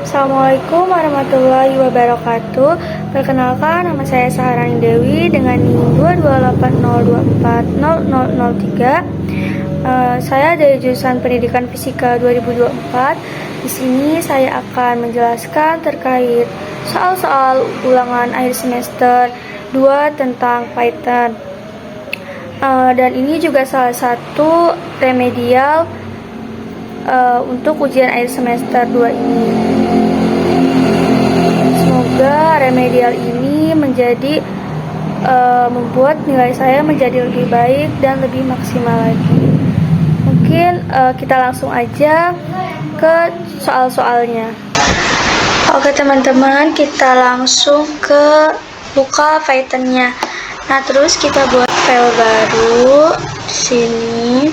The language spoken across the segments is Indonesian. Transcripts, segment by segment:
Assalamualaikum warahmatullahi wabarakatuh. Perkenalkan, nama saya Saharani Dewi dengan NIM 22802400003. Saya dari jurusan Pendidikan Fisika 2024. Di sini saya akan menjelaskan terkait soal-soal ulangan akhir semester 2 tentang Python. Dan ini juga salah satu remedial untuk ujian akhir semester 2 ini. Semoga remedial ini menjadi membuat nilai saya menjadi lebih baik dan lebih maksimal lagi. Mungkin kita langsung aja ke soal-soalnya. Oke teman-teman, kita langsung ke buka Python-nya. Nah, terus kita buat file baru di sini.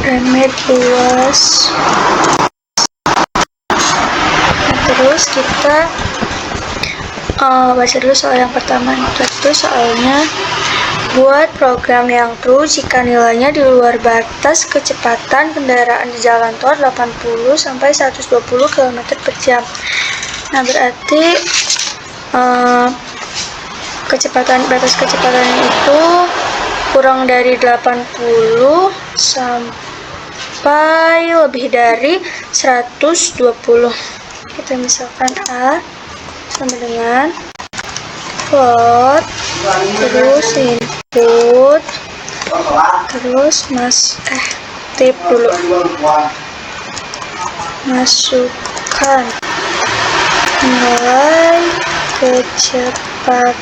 Remed luas. Nah, terus kita baca dulu soal yang pertama. Itu soalnya, buat program yang true jika nilainya di luar batas kecepatan kendaraan di jalan tol 80 sampai 120 km per jam. Nah, berarti batas kecepatannya itu kurang dari 80 sampai lebih dari 120. Kita misalkan A sama dengan plot, terus input, terus tip dulu, masukkan nilai kecepatan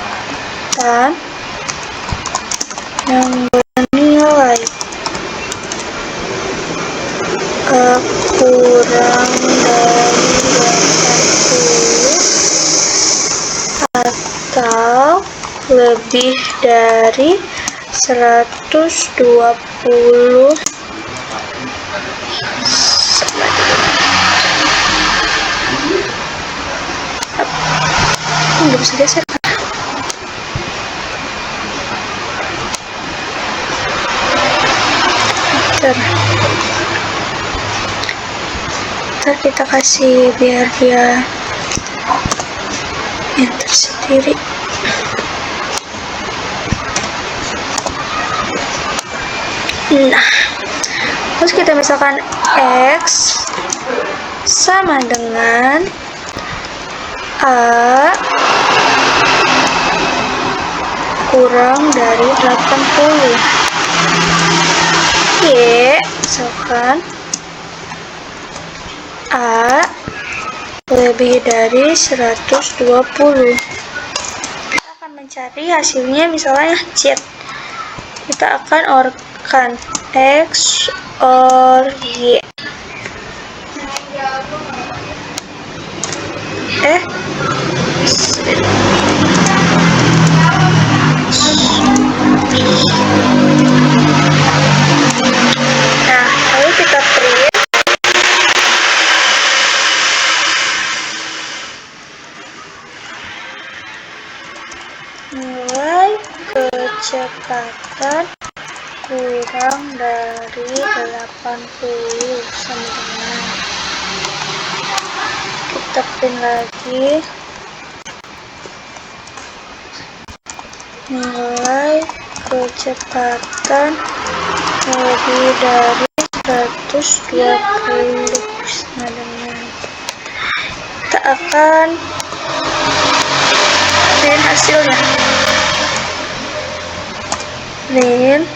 yang bernilai kurang dari 80 atau lebih dari 120 sama dengan bisa geser. Ntar kita kasih biar dia enter sendiri. Nah, terus kita misalkan X sama dengan A kurang dari 80. Y misalkan A lebih dari 120. Kita akan mencari hasilnya, misalnya Z. Kita akan OR-kan X OR Y. Nah, lalu kita print. Nilai kecepatan kurang dari 80 sama dengan, kita print lagi, nilai kecepatan lebih dari 120 sama dengan, kita akan print hasilnya. Print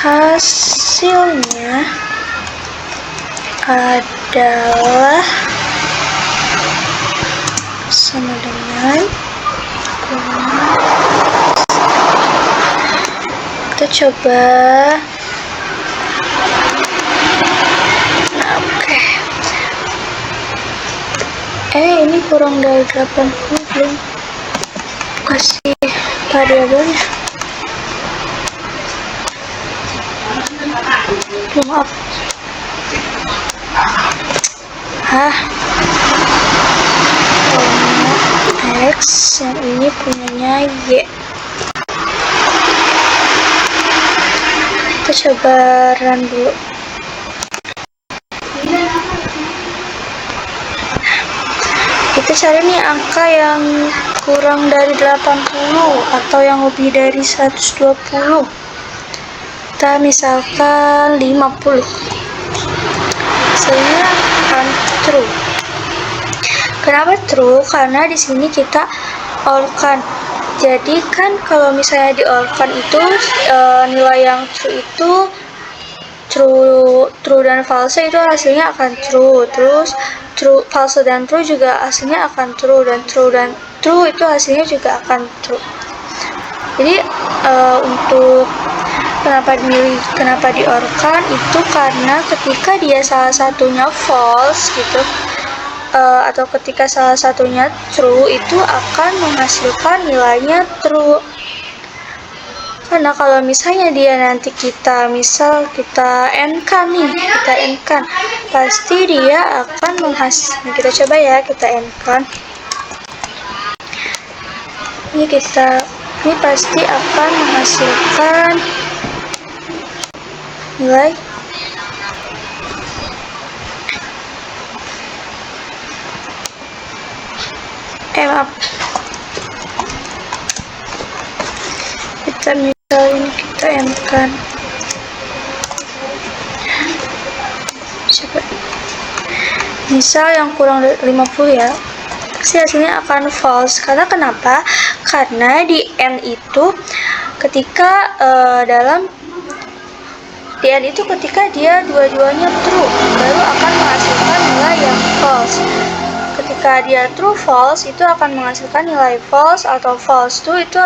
hasilnya adalah sama dengan, kita coba. Nah, oke. Ini kurang dari 80, belum kasih variabelnya. Maaf. X, yang ini punyanya Y. Kita coba run dulu. Kita cari nih angka yang kurang dari 80 atau yang lebih dari 120. Kita misalkan 50. Hasilnya akan true. Kenapa true? Karena di sini kita all-kan. Jadi kan kalau misalnya di all-kan itu nilai yang true itu true dan false itu hasilnya akan true. Terus false dan true juga hasilnya akan true, dan true itu hasilnya juga akan true. Jadi untuk kenapa di-or-kan itu karena ketika dia salah satunya false gitu, atau ketika salah satunya true, itu akan menghasilkan nilainya true. Karena kalau misalnya dia nanti kita n-kan nih, pasti dia akan menghasilkan. Kita coba ya, kita n-kan. Ini pasti akan menghasilkan nilai kita n-kan. Coba. Misal yang kurang dari 50 ya, pasti hasilnya akan false. Karena kenapa? Karena di n itu ketika ketika dia dua-duanya true, baru akan menghasilkan nilai yang false. Ketika dia true false itu akan menghasilkan nilai false, atau false true itu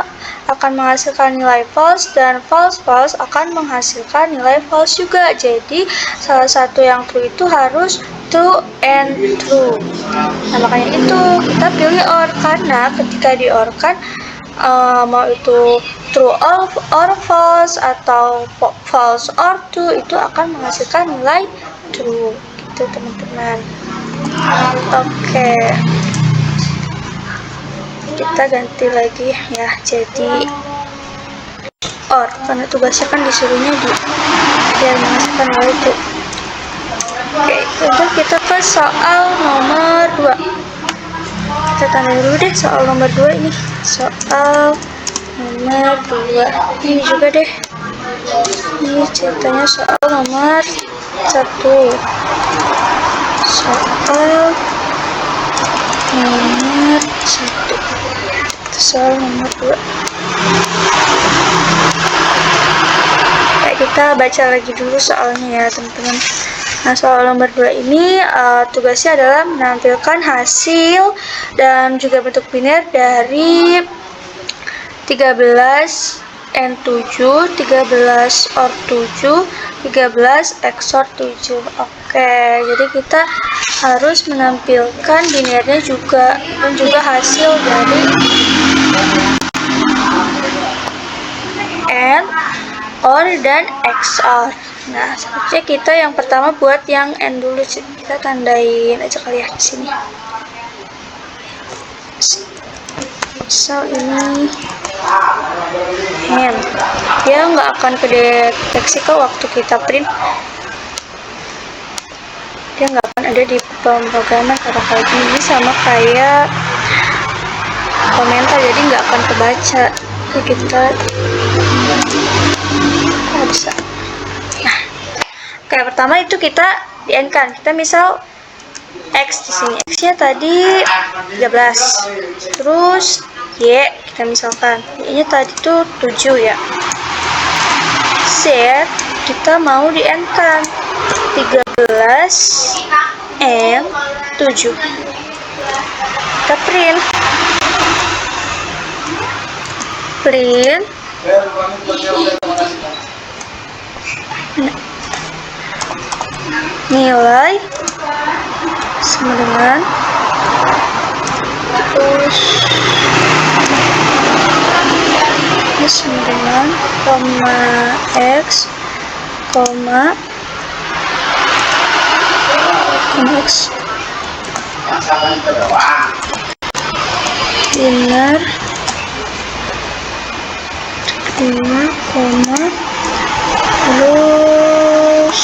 akan menghasilkan nilai false, dan false akan menghasilkan nilai false juga. Jadi salah satu yang true itu harus true and true. Nah, makanya itu kita pilih or, karena ketika di or kan mau itu true or false atau false or true itu akan menghasilkan nilai true gitu teman-teman. Oke. Kita ganti lagi ya, jadi or, karena tugasnya kan disuruhnya biar menghasilkan nilai itu. Oke, untuk kita ke soal nomor 2. Kita tanda dulu deh soal nomor 2 ini. Soal nomor 2 ini juga deh. Ini ceritanya soal nomor 1. Soal nomor 1. Soal nomor 2. Oke, kita baca lagi dulu soalnya ya teman-teman. Nah, soal nomor 2 ini tugasnya adalah menampilkan hasil dan juga bentuk biner dari 13 N7, 13 OR 7, 13 XOR 7. Oke, jadi kita harus menampilkan binernya juga, dan juga hasil dari N, OR, dan XOR. Nah, selanjutnya kita yang pertama buat yang N dulu, kita tandain aja kali ya di sini. So ini N, dia nggak akan kedeteksi kok waktu kita print, dia nggak akan ada di pemrograman karena kayak gini, sama kayak komentar, jadi nggak akan kebaca. Jadi kita bisa. Nah, kayak pertama itu kita di N kan, kita misal X di sini, X-nya tadi 13, terus Y kita misalkan Y-nya tadi tuh 7 ya. Z kita mau di N kan 13 N 7. Kita print nilai sama dengan terus ini sama dengan koma X biner 5, koma, terus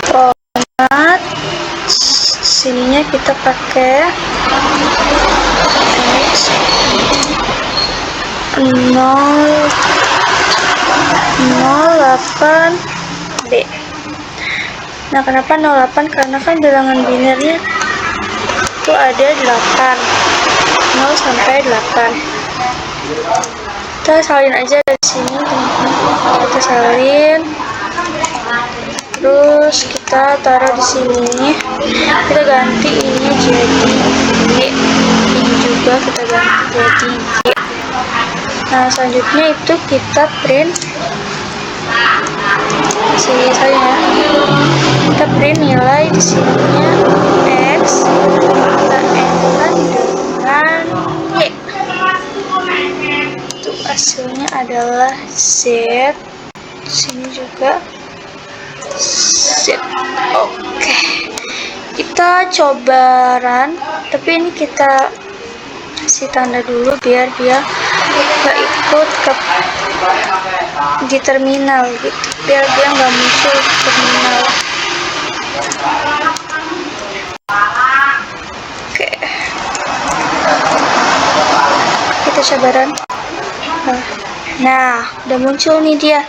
format sininya kita pakai X 008D. Nah, kenapa 08? Karena kan bilangan binernya itu ada 8, 0 sampai 8. Kita salin aja dari sini, teman-teman. Kita salin, terus kita taruh di sini. Kita ganti ini jadi Y, ini juga kita ganti jadi Y. Nah, selanjutnya itu kita print sini saja ya. Kita print nilai di sininya X, kita enter dengan Y. Itu hasilnya adalah Z. Sini juga Z. Oke. Kita coba run, tapi ini kita kasih tanda dulu biar dia nggak ikut ke di terminal gitu, biar dia nggak muncul di terminal. Oke, kita coba run. Nah, udah muncul nih dia.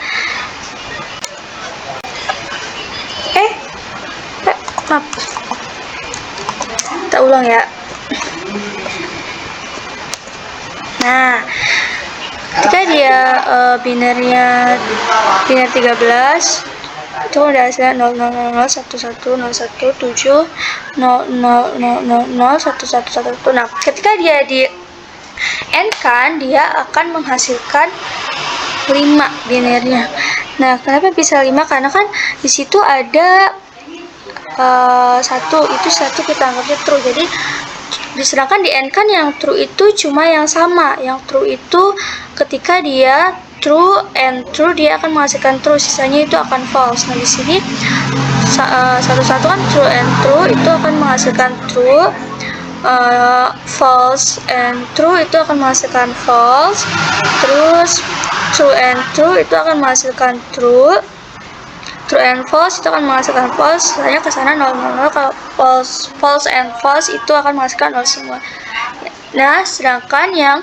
Maaf, kita ulang ya. Nah, ketika dia biner 13 itu udah hasilnya 000111700001111. Nah, ketika dia di end kan, dia akan menghasilkan 5 binernya. Nah, kenapa bisa 5? Karena kan di situ ada satu kita anggapnya true. Jadi sedangkan di end kan yang true itu cuma yang sama. Yang true itu ketika dia true and true, dia akan menghasilkan true, sisanya itu akan false. Nah, di sini satu-satu kan true and true itu akan menghasilkan true, false and true itu akan menghasilkan false, terus true and true itu akan menghasilkan true, true and false itu akan menghasilkan false. Saya ke sana 000. Kalau false and false itu akan menghasilkan 0 semua. Nah, sedangkan yang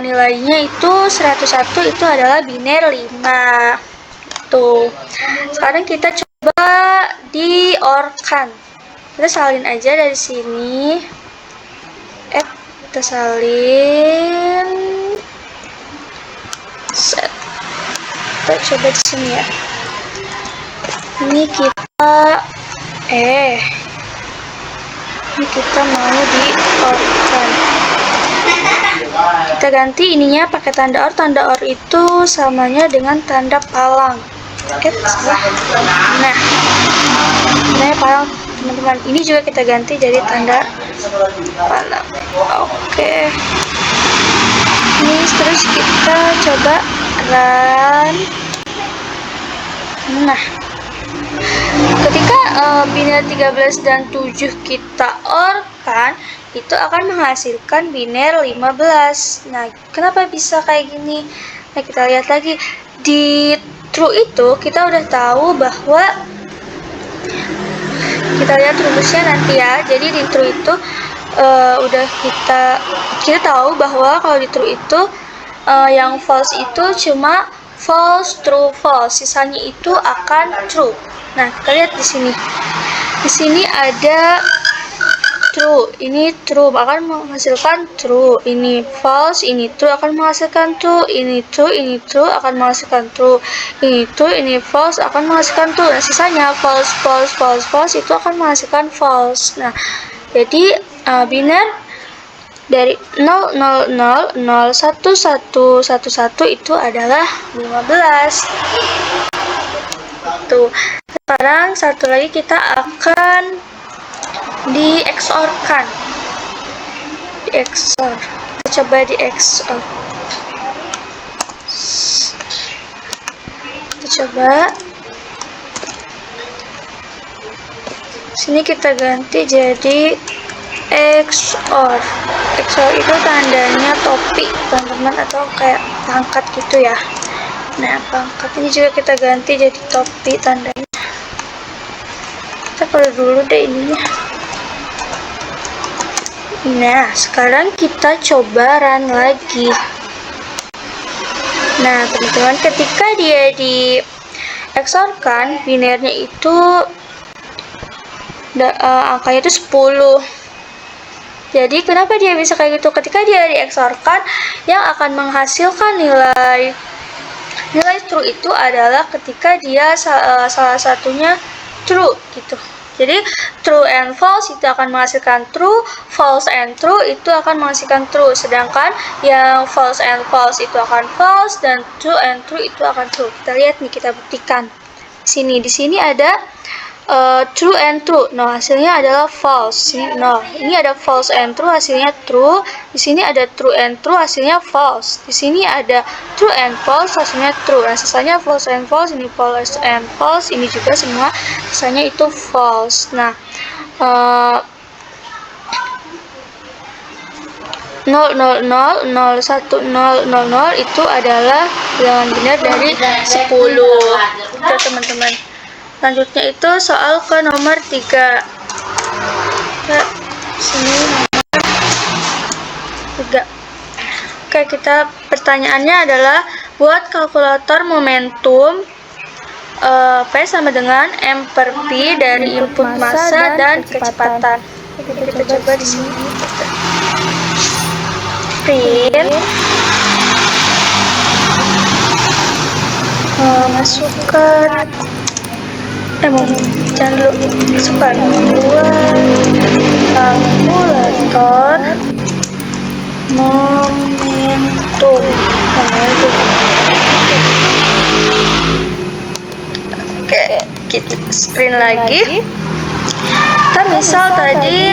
nilainya itu 101 itu adalah biner 5. Tuh. Sekarang kita coba di OR-kan. Kita salin aja dari sini. Kita salin. Set. Kita coba di sini ya. Ini kita ini kita mau di OR-kan. Kita ganti ininya pakai tanda OR. Tanda OR itu samanya dengan tanda palang. Salah. Nah, tandanya palang, teman-teman. Ini juga kita ganti jadi tanda palang. Oke. Ini terus kita coba run. Nah, ketika biner 13 dan 7 kita OR kan, itu akan menghasilkan biner 15. Nah, kenapa bisa kayak gini? Nah, kita lihat lagi di true itu kita udah tahu bahwa, kita lihat rumusnya nanti ya. Jadi di true itu udah kita tahu bahwa kalau di true itu yang false itu cuma false, true, false. Sisanya itu akan true. Nah, kita lihat di sini. Di sini ada true. Ini true akan menghasilkan true. Ini false, ini true akan menghasilkan true. Ini true akan menghasilkan true. Ini true, ini false akan menghasilkan true. Nah, sisanya false, false, false, false itu akan menghasilkan false. Nah, jadi biner dari 000011111 itu adalah 15. Tuh. Sekarang satu lagi kita akan di XOR-kan. Di XOR. Kita coba di XOR. Kita coba. Sini kita ganti jadi XOR. XOR itu tandanya topi, teman-teman, atau kayak pangkat gitu ya. Nah, pangkat ini juga kita ganti jadi topi tandanya. Kita perlu dulu deh ininya. Nah, sekarang kita coba run lagi. Nah, teman-teman, ketika dia di XOR-kan, binernya itu angkanya itu 10. Jadi kenapa dia bisa kayak gitu? Ketika dia di XOR-kan, yang akan menghasilkan nilai true itu adalah ketika dia salah satunya true gitu. Jadi true and false itu akan menghasilkan true, false and true itu akan menghasilkan true. Sedangkan yang false and false itu akan false, dan true and true itu akan true. Kita lihat nih, kita buktikan. Di sini ada true and true. No, hasilnya adalah false. No, ini ada false and true, hasilnya true. Di sini ada true and true, hasilnya false. Di sini ada true and false, hasilnya true. Nah, sisanya false and false, ini false and false, ini juga semua sisanya itu false. Nah, 0, 0, 0, 0, 1, 0, 0, 0 itu adalah bilangan benar dari 10. Oke, teman-teman. Selanjutnya itu soal ke nomor 3. Sini nomor 3. Oke, pertanyaannya adalah buat kalkulator momentum P sama dengan M per P dari input massa dan kecepatan. Kita coba di sini. Print. Masukkan. Jangan dulu. Masukkan buat kalkulator momentum. Oke, kita screen lagi. Kita misal tadi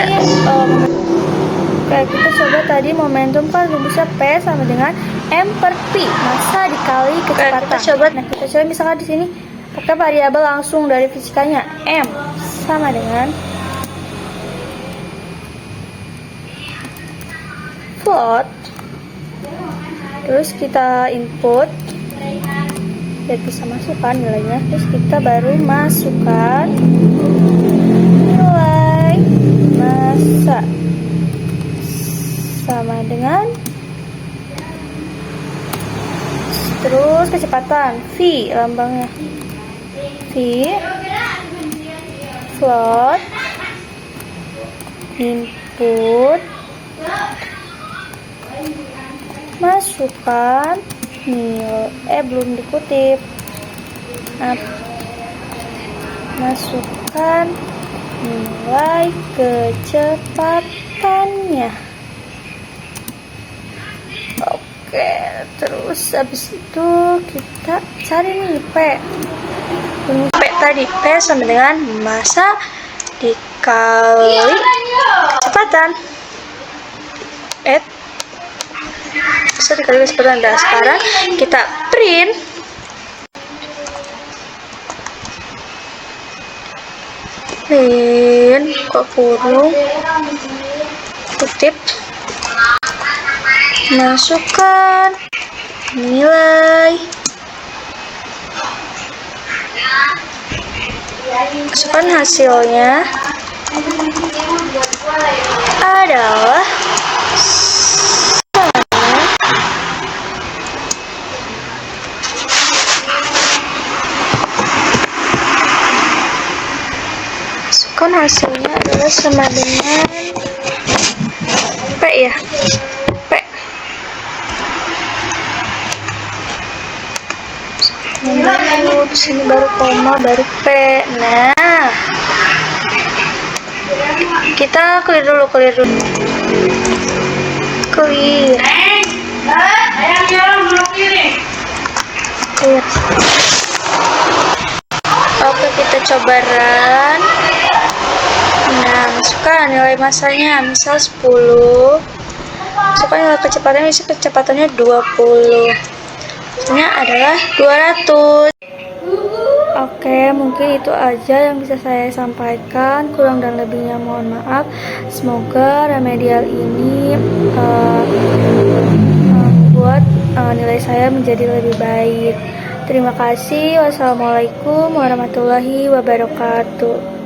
kita coba tadi momentum kan rumusnya P sama dengan M per P, massa dikali kecepatan. Kita coba misalkan di sini pakai variabel langsung dari fisikanya. M sama dengan float. Terus kita input biar bisa masukkan nilainya. Terus kita baru masukkan nilai massa sama dengan, terus kecepatan V lambangnya, V float input masukkan nilai belum dikutip, masukkan nilai kecepatannya. Oke, terus habis itu kita cari nih P. P tadi P sama dengan massa dikali kecepatan. Massa dikali kecepatan. Dan sekarang kita print. Kurung kutip, masukkan nilai, masukkan hasilnya adalah sama dengan P ya, P. Di sini baru koma, baru P. Nah, kita clear dulu. Clear. Oke, kita coba run. Nah, masukkan nilai massanya, misal 10. Masukkan nilai kecepatannya, misal kecepatannya 20. Hasilnya adalah 200. Oke, mungkin itu aja yang bisa saya sampaikan. Kurang dan lebihnya mohon maaf. Semoga remedial ini membuat nilai saya menjadi lebih baik. Terima kasih. Wassalamualaikum warahmatullahi wabarakatuh.